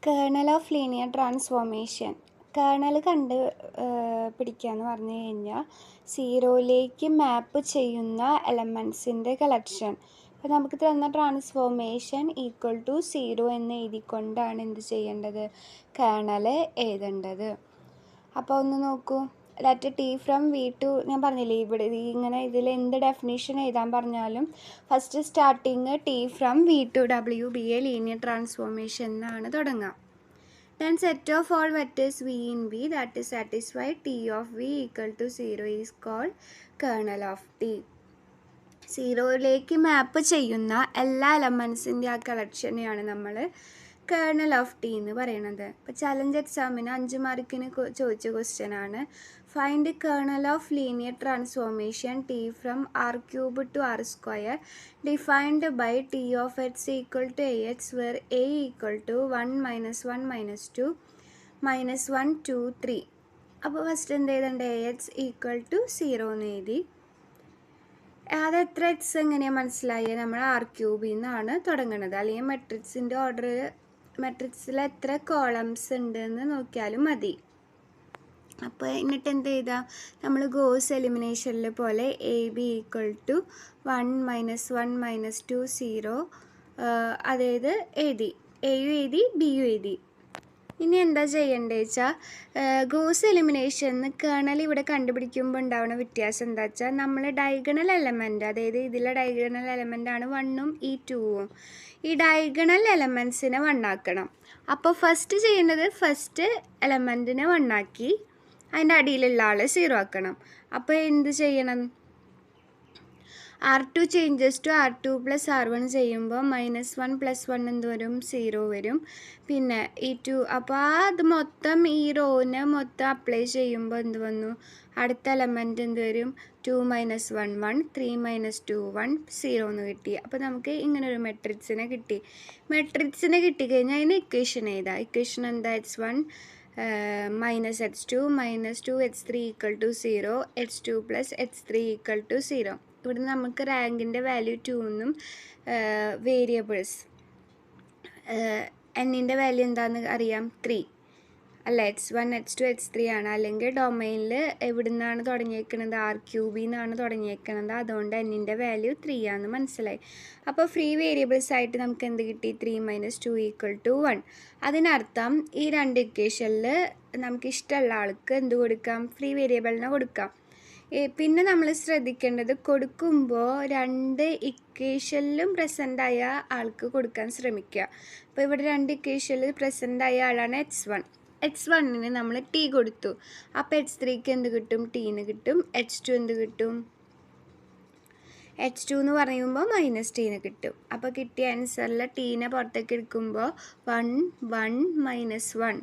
Kernel of linear transformation. Kernel പിടിക്കുക എന്ന് പറഞ്ഞു കഴിഞ്ഞാൽ സീറോയിലേക്ക് മാപ്പ് ചെയ്യുന്ന എലമെൻസിൻ്റെ കളക്ഷൻ. അപ്പോൾ നമുക്ക് തന്ന ട്രാൻസ്ഫോർമേഷൻ ഈക്വൽ ടു സീറോ എന്ന് എഴുതിക്കൊണ്ടാണ് എന്ത് ചെയ്യേണ്ടത്, കേർണൽ എഴുതേണ്ടത്. അപ്പോൾ ഒന്ന് നോക്കൂ, let T from V to, ഞാൻ പറഞ്ഞില്ലേ ഇവിടെ ഇങ്ങനെ ഇതിൽ എന്ത് ഡെഫിനേഷൻ എഴുതാൻ പറഞ്ഞാലും first starting T from V to W be a linear transformation എന്നാണ് തുടങ്ങുക. Then set of all vectors v in V that is satisfied t of v equal to 0 is called kernel of t. സീറോയിലേക്ക് മാപ്പ് ചെയ്യുന്ന എല്ലാ എലമെൻസിൻ്റെ ആ കളക്ഷനെയാണ് നമ്മൾ kernel of T എന്ന് പറയുന്നത്. ഇപ്പോൾ challenge എക്സാമിന് 5 മാർക്കിന് ചോദിച്ച ക്വസ്റ്റ്യൻ ആണ്. Find kernel of linear transformation T from R cube to R square defined by T of X equal to A X where A equal to 1 - 1 - 2 - 1 2 3. അപ്പോൾ ഫസ്റ്റ് എന്ത് ചെയ്തിട്ടുണ്ട്, എ എക്സ് ഈക്വൽ ടു 0 എന്ന് എഴുതി. അത് എത്ര X എങ്ങനെയാണ് മനസ്സിലായി, നമ്മൾ ആർ ക്യൂബിൽ നിന്നാണ് തുടങ്ങുന്നത്. അല്ലെങ്കിൽ മെട്രിക്സിൻ്റെ ഓർഡർ, മെട്രിക്സിൽ എത്ര കോളംസ് ഉണ്ടെന്ന് നോക്കിയാലും മതി. അപ്പോൾ എന്നിട്ട് എന്ത് ചെയ്താൽ നമ്മൾ ഗോസ് എലിമിനേഷനിൽ പോലെ എ ബി ഈക്വൽ ടു 1 - 1 - 2 0 അതായത് എഴുതി, എയും എഴുതി ബിയും എഴുതി. ഇനി എന്താ ചെയ്യേണ്ടത് വെച്ചാൽ ഗോസ് എലിമിനേഷന് കേർണൽ ഇവിടെ കണ്ടുപിടിക്കുമ്പോൾ ഉണ്ടാവുന്ന വ്യത്യാസം എന്താ വെച്ചാൽ നമ്മൾ ഡയഗണൽ എലമെൻറ്റ്, അതായത് ഇതിലെ ഡയഗണൽ എലമെൻ്റാണ് 1ഉം ഈ 2ഉം. ഈ ഡയഗണൽ എലമെൻസിനെ 1 ആക്കണം. അപ്പോൾ ഫസ്റ്റ് ചെയ്യേണ്ടത് ഫസ്റ്റ് എലമെൻറ്റിനെ 1 ആക്കി അതിൻ്റെ അടിയിലുള്ള ആളെ 0 ആക്കണം. അപ്പോൾ എന്ത് ചെയ്യണം, R2 changes to R2 + R1 ചെയ്യുമ്പോൾ -1 + 1 എന്ത് വരും, 0 വരും. പിന്നെ ഈ 2, അപ്പോൾ അത് മൊത്തം ഈ റോനെ മൊത്തം അപ്ലൈ ചെയ്യുമ്പോൾ എന്ത് വന്നു, അടുത്ത എലമെൻറ്റ് എന്ത് വരും, 2 - 1 1 3 - 2 1 0 എന്ന് കിട്ടി. അപ്പോൾ നമുക്ക് ഇങ്ങനൊരു മെട്രിക്സിനെ കിട്ടി. മെട്രിക്സിനെ കിട്ടിക്കഴിഞ്ഞാൽ അതിന് ഇക്വേഷൻ എഴുതാം. ഇക്വേഷൻ എന്താ, x1 -x2 - 2x3 = 0 x2 + x3 = 0. ഇവിടെ നമുക്ക് റാങ്കിൻ്റെ വാല്യൂ 2 എന്നും വേരിയബിൾസ് എന്നിൻ്റെ വാല്യൂ എന്താണെന്ന് അറിയാം, 3 അല്ല, x1 x2 x3 ആണ്. അല്ലെങ്കിൽ ഡൊമൈനിൽ എവിടെ നിന്നാണ് തുടങ്ങിയേക്കുന്നത്, ആർ ക്യൂബിൽ നിന്നാണ് തുടങ്ങിയേക്കുന്നത്. അതുകൊണ്ട് എന്നിൻ്റെ വാല്യൂ 3 ആണെന്ന് മനസ്സിലായി. അപ്പോൾ ഫ്രീ വേരിയബിൾസ് ആയിട്ട് നമുക്ക് എന്ത് കിട്ടി, 3 - 2 = 1. അതിനർത്ഥം ഈ രണ്ട് ഇക്വേഷനിൽ നമുക്ക് ഇഷ്ടമുള്ള ആൾക്ക് എന്ത് കൊടുക്കാം, ഫ്രീ വേരിയബിളിനെ കൊടുക്കാം. പിന്നെ നമ്മൾ ശ്രദ്ധിക്കേണ്ടത്, കൊടുക്കുമ്പോൾ രണ്ട് ഇക്വേഷനിലും പ്രസൻ്റായ ആൾക്ക് കൊടുക്കാൻ ശ്രമിക്കുക. അപ്പോൾ ഇവിടെ രണ്ട് ഇക്വേഷനിൽ പ്രസൻ്റായ ആളാണ് x1. x1ന് നമ്മൾ ടി കൊടുത്തു. അപ്പോൾ x3ക്ക് എന്ത് കിട്ടും, ടീന് കിട്ടും. h2 എന്ത് കിട്ടും, h2 എന്ന് പറയുമ്പോൾ -t കിട്ടും. അപ്പോൾ കിട്ടിയ ആൻസറിൽ ടീനെ പുറത്തേക്ക് എടുക്കുമ്പോൾ 1 1 -1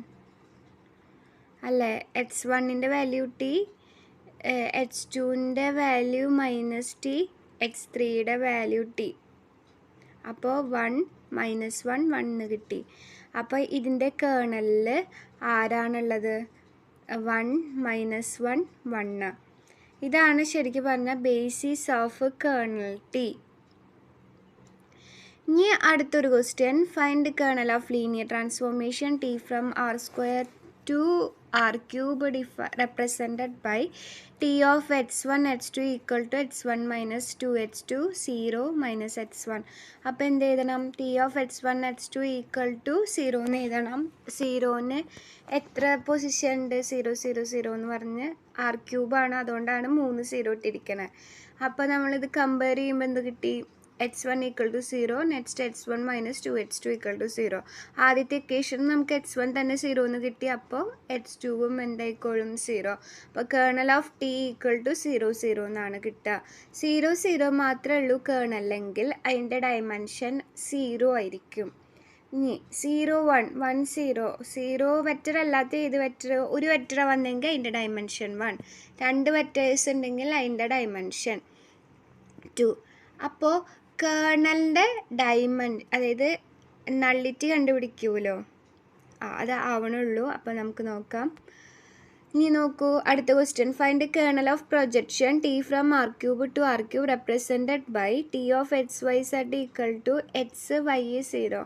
അല്ലേ, x1ൻ്റെ വാല്യൂ ടി, h2ൻ്റെ വാല്യൂ -t, x3യുടെ വാല്യൂ ടി. അപ്പോൾ 1 - 1 1 കിട്ടി. അപ്പോൾ ഇതിൻ്റെ കേർണലിൽ ആരാണുള്ളത്, 1 - 1 1. ഇതാണ് ശരിക്കും പറഞ്ഞാൽ ബേസിസ് ഓഫ് കേർണൽ ടി. ഇനി അടുത്തൊരു question, find kernel of linear transformation T from R square to R cube represented by t of x1 x2 equal to x1 - 2x2 0 - x1. അപ്പോൾ എന്ത് എഴുതണം, t of x1 x2 equal to 0 എന്ന് എഴുതണം. 0ന് എത്ര position ഉണ്ട്, 0 0 0 എന്ന് പറഞ്ഞ് R ക്യൂബാണ്, അതുകൊണ്ടാണ് 3 0 ഇട്ടിരിക്കുന്നത്. അപ്പോൾ നമ്മളിത് കമ്പയർ ചെയ്യുമ്പോൾ എന്ത് കിട്ടി, x1 = 0, നെക്സ്റ്റ് x1 - 2x2 = 0. ആദ്യത്തെ ഇക്വേഷൻ നമുക്ക് x1 തന്നെ 0 എന്ന് കിട്ടി. അപ്പോൾ x2ഉം എന്തായിക്കോളും, 0. അപ്പോൾ കേർണൽ ഓഫ് ടി = 0 0 എന്നാണ് കിട്ടുക. 0 0 മാത്രമേ ഉള്ളൂ കേർണലെങ്കിൽ അതിൻ്റെ ഡയമെൻഷൻ 0 ആയിരിക്കും. ഇനി 0 1 1 0 0 വെക്റ്റർ അല്ലാത്ത ഏത് വെക്റ്റർ, ഒരു വെക്റ്റർ വന്നെങ്കിൽ അതിൻ്റെ ഡയമെൻഷൻ 1, 2 വെക്റ്റേഴ്സ് ഉണ്ടെങ്കിൽ അതിൻ്റെ ഡയമെൻഷൻ 2. അപ്പോൾ കേർണലിൻ്റെ അതായത് നള്ളിറ്റി കണ്ടുപിടിക്കുമല്ലോ, അത് ആവണുള്ളൂ. അപ്പോൾ നമുക്ക് നോക്കാം. ഇനി നോക്കൂ അടുത്ത question, find kernel of projection T from R cube to R cube represented by t of x y z equal to x y 0.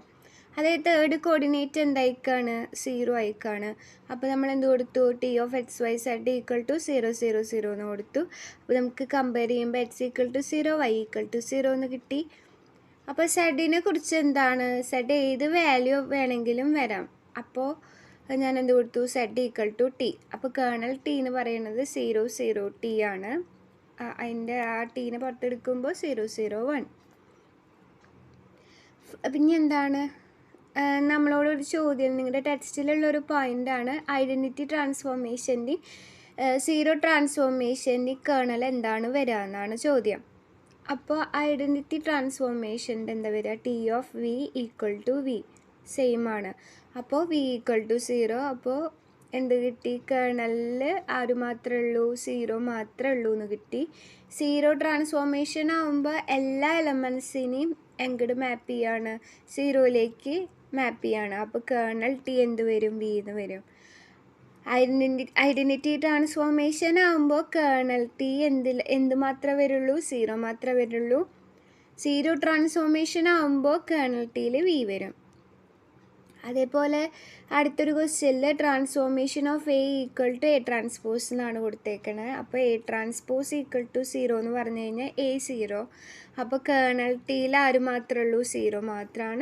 അതായത് തേർഡ് കോർഡിനേറ്റ് എന്തായിക്കാണ് 0 ആയിക്കാണ്. അപ്പോൾ നമ്മൾ എന്ത് കൊടുത്തു, T of X Y Z equal to 0 0 0 എന്ന് കൊടുത്തു. അപ്പോൾ നമുക്ക് compare ചെയ്യുമ്പോൾ X equal to 0 Y equal to 0 എന്ന് കിട്ടി. അപ്പോൾ സെഡിനെ കുറിച്ച് എന്താണ്, സെഡ് ഏത് വാല്യൂ വേണമെങ്കിലും വരാം. അപ്പോൾ ഞാൻ എന്ത് കൊടുത്തു, സെഡ് ഈക്വൽ ടു ടി. അപ്പോൾ കേർണൽ ടി എന്ന് പറയുന്നത് 0 0 ടി ആണ്. അതിൻ്റെ ആ ടീനെ പുറത്തെടുക്കുമ്പോൾ 0 0 1. പിന്നെ എന്താണ്, നമ്മളോടൊരു ചോദ്യം, നിങ്ങളുടെ ടെക്സ്റ്റിലുള്ളൊരു പോയിൻ്റാണ് ഐഡൻറ്റിറ്റി ട്രാൻസ്ഫോർമേഷൻ്റെ സീറോ ട്രാൻസ്ഫോർമേഷൻ്റെ കേർണൽ എന്താണ് വരിക എന്നാണ് ചോദ്യം. അപ്പോൾ ഐഡൻറ്റിറ്റി ട്രാൻസ്ഫോർമേഷൻ്റെ എന്താ വരിക, T of V equal to V same ആണ്. അപ്പോൾ വി ഈക്വൽ ടു 0. അപ്പോൾ എന്ത് കിട്ടി, കേർണലിൽ ആര് മാത്രമേ ഉള്ളൂ, 0 മാത്രമേ ഉള്ളൂ എന്ന് കിട്ടി. സീറോ ട്രാൻസ്ഫോർമേഷൻ ആകുമ്പോൾ എല്ലാ എലമെൻസിനെയും എങ്ങോട്ട് മാപ്പ് ചെയ്യാണ്, 0ലേക്ക് മാപ്പ് ചെയ്യാണ്. അപ്പോൾ കേർണൽ ടി എന്ത് വരും, വി എന്ന് വരും. ഐഡൻറ്റിറ്റി ട്രാൻസ്ഫോർമേഷൻ ആകുമ്പോൾ കേർണൽ ടി എന്ത് മാത്രമേ വരുള്ളൂ, 0 മാത്രമേ വരുള്ളൂ. സീറോ ട്രാൻസ്ഫോർമേഷൻ ആകുമ്പോൾ കേർണൽ ടിയിൽ വി വരും. അതേപോലെ അടുത്തൊരു ക്വസ്റ്റ്യനിൽ transformation of A equal to A transpose എന്നാണ് കൊടുത്തേക്കണത്. അപ്പോൾ എ ട്രാൻസ്പോസ് ഈക്വൽ ടു 0 എന്ന് പറഞ്ഞു കഴിഞ്ഞാൽ എ 0. അപ്പോൾ കേർണൽ ടിയിൽ ആര് മാത്രമേ ഉള്ളൂ, 0 മാത്രമാണ്.